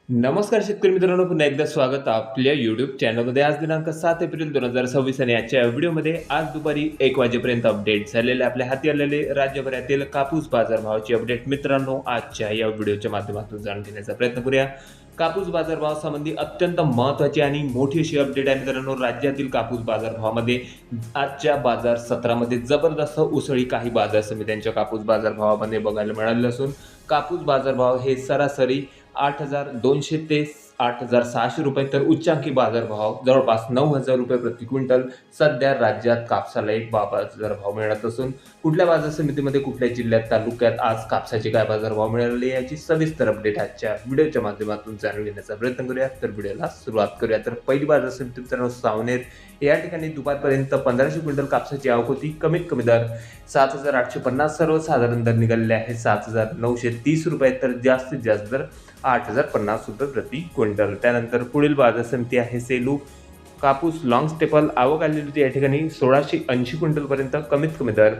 नमस्कार शेतकरी मित्रांनो, पुन्हा एकदा स्वागत आपल्या यूट्यूब चॅनलमध्ये. आज दिनांक 7 एप्रिल 2026 आणि आजच्या व्हिडिओमध्ये आज दुपारी 1 वाजेपर्यंत अपडेट झालेले आपल्या हाती आलेले राज्यभरातील कापूस बाजारभावाची अपडेट मित्रांनो आजच्या या व्हिडिओच्या माध्यमातून जाणून घेण्याचा प्रयत्न करूया. कापूस बाजारभावासंबंधी अत्यंत महत्त्वाची आणि मोठी अशी अपडेट आहे मित्रांनो. राज्यातील कापूस बाजारभावामध्ये आजच्या बाजार सत्रामध्ये जबरदस्त उसळी काही बाजार समित्यांच्या कापूस बाजारभावामध्ये बघायला मिळाले असून कापूस बाजारभाव हे सरासरी 8,200 ते 8,600 रुपये, तर उच्चांकी बाजारभाव जवळपास 9,000 रुपये प्रति क्विंटल सध्या राज्यात कापसाला एक बाजारभाव मिळत असून कुठल्या बाजार समितीमध्ये कुठल्या जिल्ह्यात तालुक्यात आज कापसाचे काय बाजारभाव मिळाले याची सविस्तर अपडेट आजच्या व्हिडिओच्या माध्यमातून जाणून घेण्याचा प्रयत्न करूया. तर व्हिडिओला सुरुवात करूया. तर पहिली बाजार समिती मित्रांनो सावनेर या ठिकाणी दुपारपर्यंत 1,500 क्विंटल कापसाची आवक होती. कमीत कमी दर 7,850, सर्वसाधारण दर निघालेले आहे 7,930 रुपये, तर जास्तीत जास्त दर 8,050 रुपये प्रति क्विंटल. त्यानंतर पुढील बाजार समिती आहे सेलू. कापूस लॉंग स्टेपल आवक आलेली होती या ठिकाणी 1,680 क्विंटलपर्यंत. कमीत कमी दर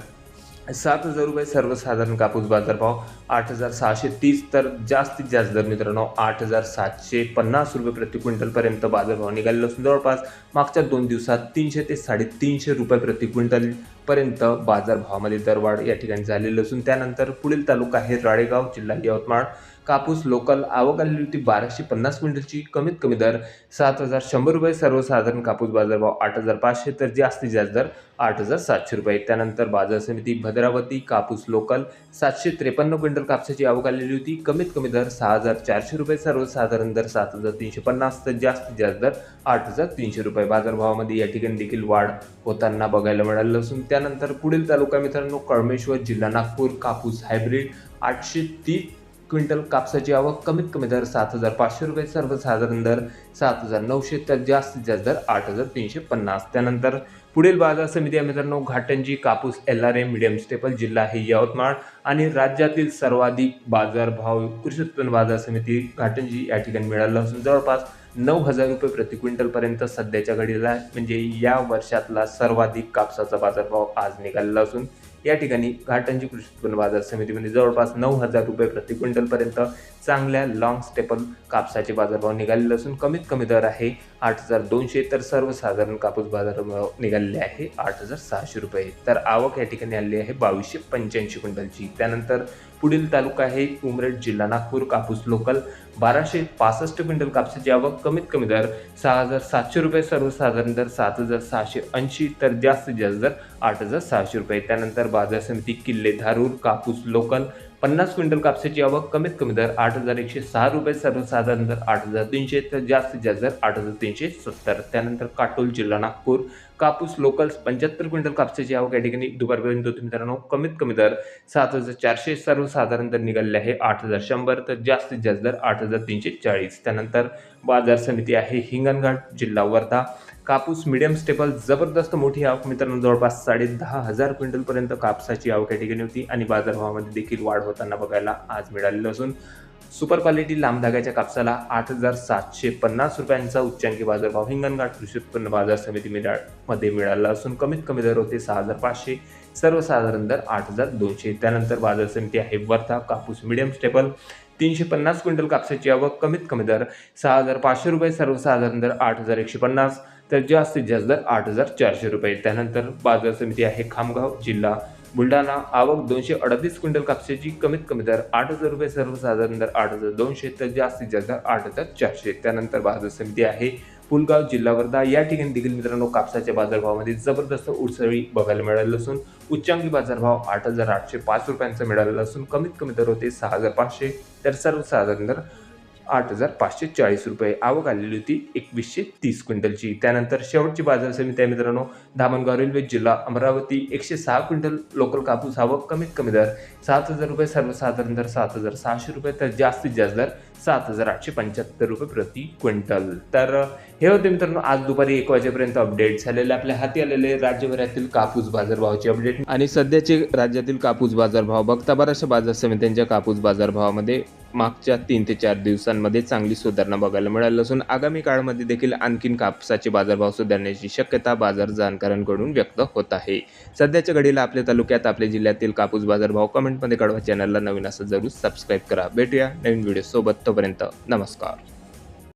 7,000 रुपये, सर्वसाधारण कापूस बाजारभाव 8,630, तर जास्तीत जास्त दर मित्रांनो 8,750 रुपये प्रति क्विंटलपर्यंत बाजारभाव निघालेला असून जवळपास मागच्या 2 दिवसात 300 ते 350 रुपये प्रति क्विंटल पर्यंत बाजारभावामध्ये दरवाढ या ठिकाणी झालेली असून त्यानंतर पुढील तालुका आहे राळेगाव, जिल्हा यवतमाळ. कापूस लोकल आवक आलेली होती 1,250 क्विंटलची. कमीत कमी दर 7,100 रुपये, सर्वसाधारण कापूस बाजारभाव 8,500, तर जास्तीत जास्त दर 8,700 रुपये. त्यानंतर बाजार समिती भद्रावती. कापूस लोकल 753 क्विंटल कापसाची आवक आलेली होती. कमीत कमी दर 6,400 रुपये, सर्वसाधारण दर 7,350, तर जास्तीत जास्त दर 8,300 रुपये. बाजारभावामध्ये या ठिकाणी देखील वाढ होताना बघायला मिळालं असून त्यानंतर पुढील तालुका मित्रांनो कळमेश्वर, जिल्हा नागपूर. कापूस हायब्रिड 830 क्विंटल कापसाची आवक. कमीत कमी दर 7,500 रुपये, सर्वसाधारण दर 7,900, तर जास्तीत जास्त दर 8,350. त्यानंतर पुढील बाजार समिती आहे मित्रांनो घाटंजी. कापूस LRM मीडियम स्टेपल, जिल्हा आहे यवतमाळ आणि राज्यातील सर्वाधिक बाजारभाव कृषी उत्पन्न बाजार समिती घाटंजी या ठिकाणी मिळाला असून जवळपास 9,000 रुपये प्रति क्विंटलपर्यंत सध्याच्या घडीला म्हणजे या वर्षातला सर्वाधिक कापसाचा बाजारभाव आज निघालेला असून या ठिकाणी घाटंजी कृषी उत्पन्न बाजार समितीमध्ये जवळपास 9,000 रुपये प्रति क्विंटलपर्यंत चांगल्या लॉंग स्टेपल कापसाचे बाजारभाव निघालेले असून कमीत कमी दर आहे 8,200, तर सर्वसाधारण कापूस बाजारभाव निघालेले आहे 8,600 रुपये. तर आवक या ठिकाणी आली आहे 2,285 क्विंटलची. त्यानंतर पुढील तालुका आहे उमरेड, जिल्हा नागपूर. कापूस लोकल 1,265 क्विंटल कापसाची आवक. कमीत कमी दर 6,700 रुपये, सर्वसाधारण दर 7,680, तर जास्तीत जास्त दर 8,600 रुपये. त्यानंतर बाजार समिती किल्ले धारूर. कापूस लोकल 50 क्विंटल कापसाची आवक. कमीत कमी दर 8,106 रुपये, सर्वसाधारण दर 8,300, तर जास्तीत जास्त दर 8,370. त्यानंतर काटोल, जिल्हा नागपूर. कापूस लोकल 75 क्विंटल कापसाची आवक या ठिकाणी दुपारपर्यंत होती मित्रांनो. कमीत कमी दर 7,400, सर्वसाधारण दर निघालेले आहे 8,100, तर जास्तीत जास्त दर 8,340. त्यानंतर बाजार समिती आहे हिंगणघाट, जिल्हा वर्धा. कापूस मीडियम स्टेपल जबरदस्त मोठी आवक मित्रांनो, जवळपास 10,500 क्विंटलपर्यंत कापसाची आवक या ठिकाणी होती आणि बाजारभावामध्ये देखील वाढ होताना बघायला आज मिळालेलं असून सुपर क्वालिटी लांब धाग्याच्या कापसाला 8,750 रुपयांचा उच्चांकी बाजारभाव हिंगणघाट कृषी उत्पन्न बाजार समितीमध्ये मिळाला असून कमीत कमी दर होते 6,500, सर्वसाधारण दर 8,200. त्यानंतर बाजार समिती आहे वर्धा. कापूस मीडियम स्टेपल 350 क्विंटल कापसाची आवक. कमीत कमी दर 6,500 रुपये, सर्वसाधारण दर 8,150, तर जास्तीत जास्त दर 8,400 रुपये. त्यानंतर बाजार समिती आहे खामगाव, जिल्हा बुलढाणा. आवक 238 क्विंटल कापसाची. कमीत कमी दर 8,000 रुपये, सर्वसाधारण दर 8,200, तर जास्तीत जास्त दर 8,400. त्यानंतर बाजार समिती आहे पुलगाव, जिल्हा वर्धा. या ठिकाणी देखील मित्रांनो कापसाच्या बाजारभावामध्ये जबरदस्त उसळी बघायला मिळालेली असून उच्चांकी बाजारभाव 8,805 रुपयांचा मिळालेला असून कमीत कमी दर होते 6,500, तर सर्वसाधारण दर 8,540 रुपये. आवक आलेली होती 2,130 क्विंटलची. त्यानंतर शेवटची बाजार समिती आहे मित्रांनो धामणगाव रेल्वे, जिल्हा अमरावती. 106 क्विंटल लोकल कापूस आवक. कमीत कमी दर 7,000 रुपये, सर्वसाधारण दर 7,600 रुपये, तर जास्तीत जास्त दर 7,875 रुपये प्रति क्विंटल. तर हे होते मित्रांनो आज दुपारी 1 वाजेपर्यंत अपडेट झालेले आपल्या हाती आलेले राज्यभरातील कापूस बाजारभावाचे अपडेट आणि सध्याचे राज्यातील कापूस बाजारभाव बघता बऱ्याचशा बाजार समित्यांच्या कापूस बाजारभावामध्ये मागच्या 3 ते 4 दिवसांमध्ये चांगली सुधारणा बघायला मिळाली असून आगामी काळामध्ये देखील आणखीन कापसाचे बाजारभाव सुधारण्याची शक्यता बाजार जाणकारांकडून व्यक्त होत आहे. सध्याच्या घडीला आपल्या तालुक्यात आपल्या जिल्ह्यातील कापूस बाजारभाव कमेंटमध्ये कळवा. चॅनलला नवीन असेल जरूर सबस्क्राईब करा. भेटूया नवीन व्हिडिओ सोबत. तोपर्यंत नमस्कार.